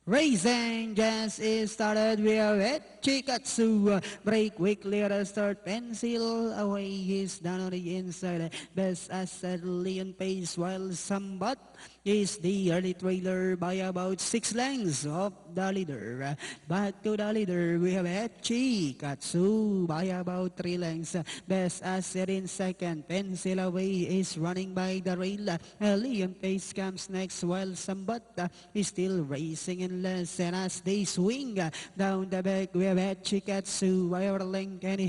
Racing just is started. We are at Chikatsu. Break quickly at the start. Pencil away. He's down on the inside. Best asset Leon Pace while Sambat is the early trailer by about 6 lengths of the leader. Back to the leader. We have at Chikatsu by about 3 lengths. Best asset in second. Pencil away is running by the rail. Leon Pace comes next while Sambat is still racing in less, and as they swing down the back, we have Chikatsu, Wire Link, and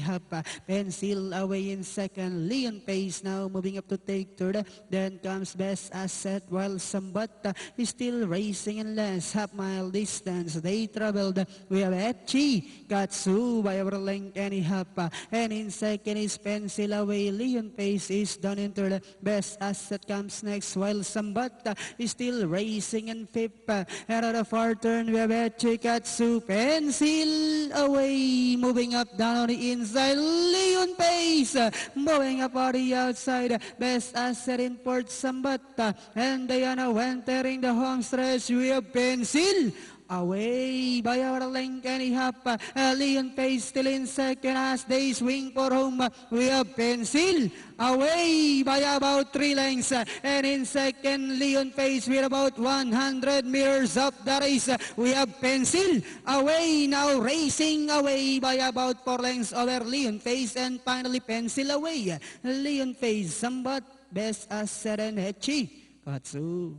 Pencil away in second. Leon Pace now moving up to take third. Then comes Best Asset, while Sambat is still racing in less, half-mile distance. They traveled. We have Chikatsu, Wire Link, and and in second is Pencil away. Leon Pace is done in third. Best Asset comes next, while Sambat is still racing in fifth. And at the far turn, we have Chikatsu, Pencil away, moving up down on the inside. Leon Pace moving up on the outside. Best Asset in Port Sambat, and they are now entering the home stretch. We have Pencil away by our length and Leon Pace still in second as they swing for home. We have Pencil away by about 3 lengths, and in second Leon Pace with about 100 meters of the race. We have Pencil away now, racing away by about 4 lengths over Leon Pace, and finally Pencil away. Leon Pace, Sambat, Best Asset, and Chikatsu.